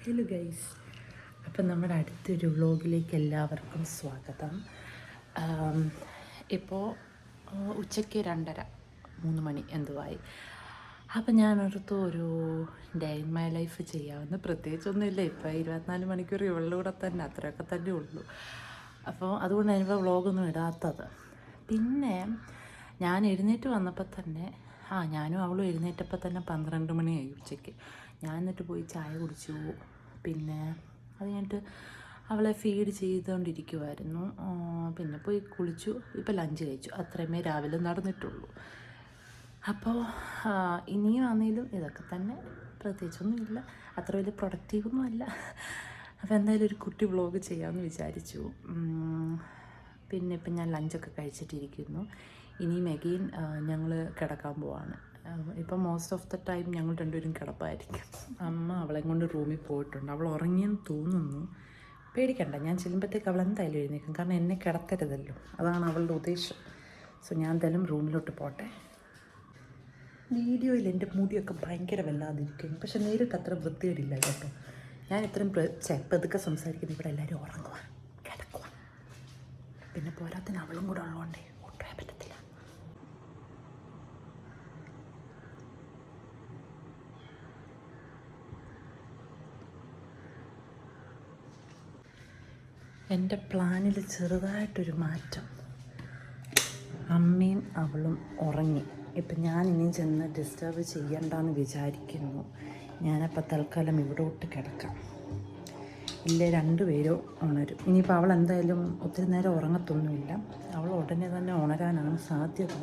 Hello guys, അപ്പം നമ്മുടെ അടുത്തൊരു വ്ളോഗിലേക്ക് എല്ലാവർക്കും സ്വാഗതം. ഇപ്പോൾ ഉച്ചയ്ക്ക് 2:30-3 മണി എന്തുവായി. അപ്പം ഞാനോർത്തു ഒരു ഡേ ഇൻ മൈ ലൈഫ് ചെയ്യാമെന്ന്. പ്രത്യേകിച്ചൊന്നുമില്ല, ഇപ്പോൾ 24 മണിക്കൂർ ഇവളുടെ കൂടെ തന്നെ, അത്രയൊക്കെ തന്നെ ഉള്ളൂ. അപ്പോൾ അതുകൊണ്ടാണ് ഇപ്പോൾ വ്ളോഗൊന്നും ഇടാത്തത്. പിന്നെ ഞാൻ എഴുന്നേറ്റ് വന്നപ്പോൾ തന്നെ ഞാനും അവളും എഴുന്നേറ്റപ്പോൾ തന്നെ 12 മണിയായി ഉച്ചയ്ക്ക്. ഞാൻ എന്നിട്ട് പോയി ചായ കുടിച്ചു. പിന്നെ അത് കഴിഞ്ഞിട്ട് അവളെ ഫീഡ് ചെയ്തുകൊണ്ടിരിക്കുമായിരുന്നു. പിന്നെ പോയി കുളിച്ചു. ഇപ്പോൾ ലഞ്ച് കഴിച്ചു. അത്രയുമേ രാവിലെ നടന്നിട്ടുള്ളൂ. അപ്പോൾ ഇനിയും ആണെങ്കിലും ഇതൊക്കെ തന്നെ, പ്രത്യേകിച്ചൊന്നുമില്ല. അത്ര വലിയ പ്രൊഡക്റ്റീവൊന്നും അല്ല. അപ്പോൾ എന്തായാലും ഒരു കുട്ടി വ്ളോഗ് ചെയ്യാമെന്ന് വിചാരിച്ചു. പിന്നെ ഇപ്പം ഞാൻ ലഞ്ചൊക്കെ കഴിച്ചിട്ടിരിക്കുന്നു. ഇനിയും എഗെയിൻ ഞങ്ങൾ കിടക്കാൻ പോവാണ്. ഇപ്പം മോസ്റ്റ് ഓഫ് ദ ടൈം ഞങ്ങൾ രണ്ടുപേരും കിടപ്പായിരിക്കും. അമ്മ അവളെ കൊണ്ട് റൂമിൽ പോയിട്ടുണ്ട്. അവൾ ഉറങ്ങിയെന്ന് തോന്നുന്നു. പേടിക്കണ്ട, ഞാൻ ചെല്ലുമ്പോഴത്തേക്ക് അവൾ എന്തായാലും എഴുന്നേക്കും. കാരണം എന്നെ കിടത്തരുതല്ലോ, അതാണ് അവളുടെ ഉദ്ദേശം. സോ ഞാൻ എന്തായാലും റൂമിലോട്ട് പോട്ടെ. വീഡിയോയിൽ എൻ്റെ മുടിയൊക്കെ ഭയങ്കര വല്ലാതിരിക്കുന്നു, പക്ഷെ നേരിട്ട് അത്ര വൃത്തികേടില്ല കേട്ടോ. ഞാൻ ഇത്രയും പതുക്കെ സംസാരിക്കുന്നു, ഇവിടെ എല്ലാവരും ഉറങ്ങുക, കിടക്കുക. പിന്നെ പോരാത്തിന് അവളും കൂടെ ഉള്ളതുകൊണ്ടേ ഒട്ടും പറ്റത്തില്ല. എൻ്റെ പ്ലാനിൽ ചെറുതായിട്ടൊരു മാറ്റം. അമ്മയും അവളും ഉറങ്ങി. ഇപ്പം ഞാൻ ഇനിയും ചെന്ന് ഡിസ്റ്റർബ് ചെയ്യണ്ടെന്ന് വിചാരിക്കുന്നു. ഞാനപ്പോൾ തൽക്കാലം ഇവിടോട്ട് കിടക്കാം. ഇല്ലേ രണ്ടുപേരും ഉണരും. ഇനിയിപ്പോൾ അവൾ എന്തായാലും ഒത്തിരി നേരം ഉറങ്ങത്തൊന്നുമില്ല. അവൾ ഉടനെ തന്നെ ഉണരാനാണ് സാധ്യത.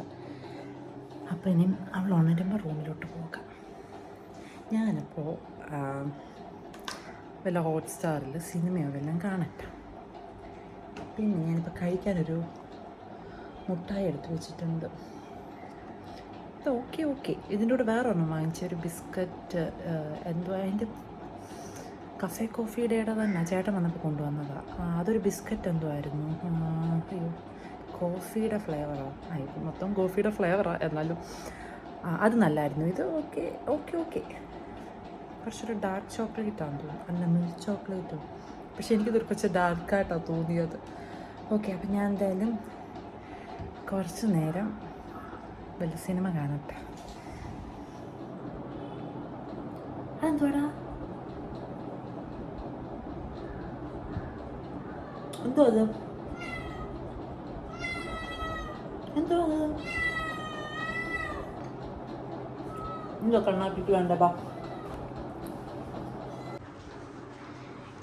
അപ്പോൾ ഇനിയും അവൾ ഉണരുമ്പോൾ റൂമിലോട്ട് പോകാം. ഞാനപ്പോൾ വല്ല ഹോട്ട്സ്റ്റാറിൽ സിനിമയോ വല്ലതും കാണട്ടെ. പിന്നെ ഞാനിപ്പോൾ കഴിക്കാനൊരു മുട്ടായി എടുത്ത് വെച്ചിട്ടുണ്ട്. ഇത് ഓക്കെ ഇതിൻ്റെ കൂടെ വേറെ ഒന്നും വാങ്ങിച്ചൊരു ബിസ്ക്കറ്റ്. എന്തുവാ അതിൻ്റെ കഫേ കോഫിയുടെ തന്നെ ചേട്ടൻ വന്നപ്പോൾ കൊണ്ടുവന്നതാണ്. അതൊരു ബിസ്ക്കറ്റ് എന്തുമായിരുന്നു, അയ്യോ കോഫിയുടെ ഫ്ലേവറാണ്. ഇത് മൊത്തം കോഫിയുടെ ഫ്ലേവറാണ്. എന്നാലും അത് നല്ലതായിരുന്നു. ഇത് ഓക്കെ കുറച്ചൊരു ഡാർക്ക് ചോക്ലേറ്റാണെന്ന് തോന്നുന്നു. അല്ല, മിൽക്ക് ചോക്ലേറ്റോ. പക്ഷേ എനിക്കിതൊരു കുറച്ച് ഡാർക്കായിട്ടാണ് തോന്നിയത്. ഓക്കെ, അപ്പം ഞാൻ എന്തായാലും കുറച്ച് നേരം വല്ല സിനിമ കാണട്ടെ. അതെന്തുവാടാ, എന്തോ അത് എന്തോ കണ്ണാപ്പിക്ക് വേണ്ട. ബാ,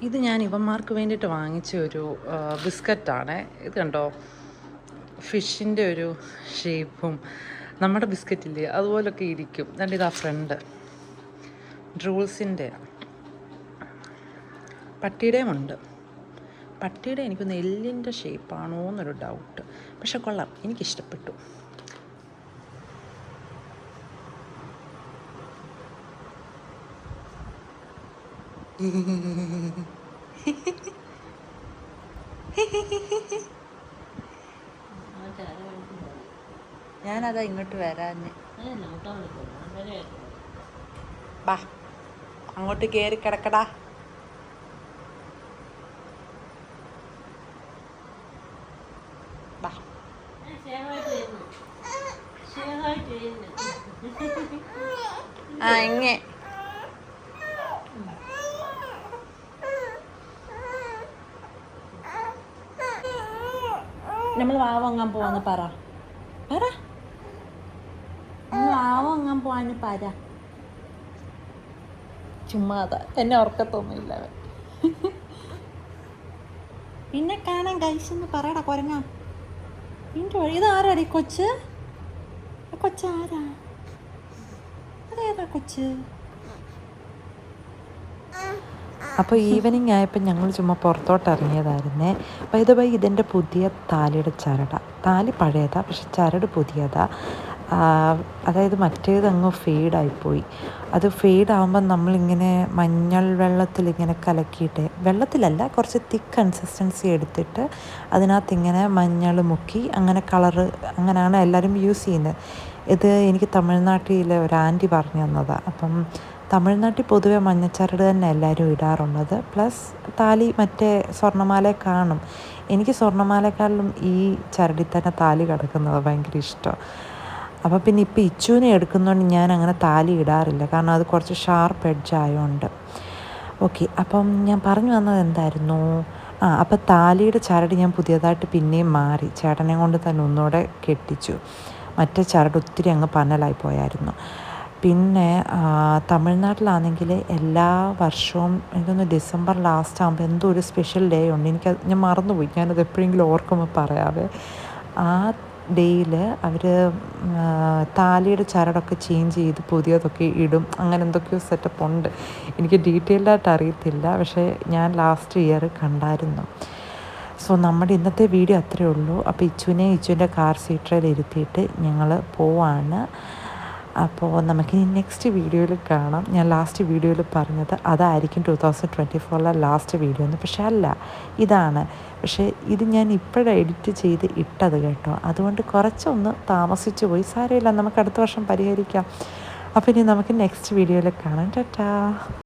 ഇത് ഞാൻ ഇവന്മാർക്ക് വേണ്ടിയിട്ട് വാങ്ങിച്ച ഒരു ബിസ്ക്കറ്റാണ്. ഇത് കണ്ടോ, ഫിഷിൻ്റെ ഒരു ഷേപ്പും നമ്മുടെ ബിസ്ക്കറ്റില്ലേ അതുപോലൊക്കെ ഇരിക്കും. എന്നിട്ട് ഇതാ ഫ്രണ്ട് ഡ്രൂൾസിൻ്റെ. പട്ടിയുടെയും ഉണ്ട്. പട്ടിയുടെ എനിക്കൊന്ന് എല്ലിൻ്റെ ഷേപ്പാണോ എന്നൊരു ഡൗട്ട്. പക്ഷെ കൊള്ളാം, എനിക്കിഷ്ടപ്പെട്ടു. ഞാനതാ ഇങ്ങോട്ട് വരാഞ്ഞ്. ബാ, അങ്ങോട്ട് കയറി കിടക്കടാ. ബാ, ഇങ്ങേ നമ്മൾ വാവ വാങ്ങാൻ പോവാന്ന് പറ. നമ്മൾ വാവ വാങ്ങാൻ പോവാന്ന് പറ. ചുമ്മാതാ, എന്നെ ഉറക്കത്തൊന്നുമില്ല. പിന്നെ കാണാൻ കഴിച്ചെന്ന് പറയടാ കുരങ്ങ. ഇതിൻ്റെ വഴി ഇതാരാടി കൊച്ച്? കൊച്ചാരാ? അതേതാ കൊച്ച്? അപ്പോൾ ഈവനിങ് ആയപ്പോൾ ഞങ്ങൾ ചുമ്മാ പുറത്തോട്ട് ഇറങ്ങിയതായിരുന്നേ. അപ്പോൾ ഇതെൻ്റെ പുതിയ താലിയുടെ ചരട. താലി പഴയതാണ്, പക്ഷെ ചരട് പുതിയതാണ്. അതായത് മറ്റേത് അങ്ങ് ഫെയ്ഡായിപ്പോയി. അത് ഫെയ്ഡാകുമ്പം നമ്മളിങ്ങനെ മഞ്ഞൾ വെള്ളത്തിലിങ്ങനെ കലക്കിയിട്ട്, വെള്ളത്തിലല്ല കുറച്ച് തിക്ക് കൺസിസ്റ്റൻസി എടുത്തിട്ട് അതിനകത്ത് ഇങ്ങനെ മഞ്ഞൾ മുക്കി അങ്ങനെ കളറ്, അങ്ങനെയാണ് എല്ലാവരും യൂസ് ചെയ്യുന്നത്. ഇത് എനിക്ക് തമിഴ്നാട്ടിലെ ഒരു ആൻറ്റി പറഞ്ഞു തന്നതാണ്. അപ്പം തമിഴ്നാട്ടിൽ പൊതുവെ മഞ്ഞച്ചരട് തന്നെ എല്ലാവരും ഇടാറുള്ളത്. പ്ലസ് താലി മറ്റേ സ്വർണ്ണമാല കാണും. എനിക്ക് സ്വർണ്ണമാലക്കാളിലും ഈ ചരടിൽ തന്നെ താലി കിടക്കുന്നത് ഭയങ്കര ഇഷ്ടമാണ്. അപ്പോൾ പിന്നെ ഇപ്പോൾ ഇച്ചുവിനെ എടുക്കുന്നതുകൊണ്ട് ഞാൻ അങ്ങനെ താലി ഇടാറില്ല, കാരണം അത് കുറച്ച് ഷാർപ്പ് എഡ്ജ് ആയതുകൊണ്ട്. ഓക്കെ, അപ്പം ഞാൻ പറഞ്ഞു വന്നത് എന്തായിരുന്നു? അപ്പം താലിയുടെ ചരട് ഞാൻ പുതിയതായിട്ട് പിന്നെയും മാറി ചേട്ടനെ കൊണ്ട് തന്നെ ഒന്നുകൂടെ കെട്ടിച്ചു. മറ്റേ ചരട് ഒത്തിരി അങ്ങ് പന്നലായി പോയായിരുന്നു. പിന്നെ തമിഴ്നാട്ടിലാണെങ്കിൽ എല്ലാ വർഷവും എനിക്കൊന്ന് ഡിസംബർ ലാസ്റ്റ് ആകുമ്പോൾ എന്തോ ഒരു സ്പെഷ്യൽ ഡേ ഉണ്ട്. ഞാൻ മറന്നുപോയി, ഞാനത് എപ്പോഴെങ്കിലും ഓർക്കുമ്പോൾ പറയാവേ. ആ ഡേയിൽ അവർ താലിയുടെ ചരടൊക്കെ ചേഞ്ച് ചെയ്ത് പുതിയതൊക്കെ ഇടും. അങ്ങനെ എന്തൊക്കെയോ സെറ്റപ്പ് ഉണ്ട്. എനിക്ക് ഡീറ്റെയിൽഡായിട്ട് അറിയത്തില്ല, പക്ഷേ ഞാൻ ലാസ്റ്റ് ഇയർ കണ്ടായിരുന്നു. സോ നമ്മുടെ ഇന്നത്തെ വീഡിയോ അത്രയേ ഉള്ളൂ. അപ്പോൾ ഇച്ചുവിൻ്റെ കാർ സീറ്ററിൽ ഇരുത്തിയിട്ട് ഞങ്ങൾ പോവാണ്. അപ്പോൾ നമുക്കിനി നെക്സ്റ്റ് വീഡിയോയിൽ കാണാം. ഞാൻ ലാസ്റ്റ് വീഡിയോയിൽ പറഞ്ഞത് അതായിരിക്കും 2024 ലാസ്റ്റ് വീഡിയോ എന്ന്, പക്ഷേ അല്ല, ഇതാണ്. പക്ഷേ ഇത് ഞാൻ ഇപ്പോഴാണ് എഡിറ്റ് ചെയ്ത് ഇട്ടത് കേട്ടോ, അതുകൊണ്ട് കുറച്ചൊന്ന് താമസിച്ചു പോയി. സാരമില്ല, നമുക്ക് അടുത്ത വർഷം പരിഹരിക്കാം. അപ്പോൾ ഇനി നമുക്ക് നെക്സ്റ്റ് വീഡിയോയിൽ കാണാം. ടാറ്റാ.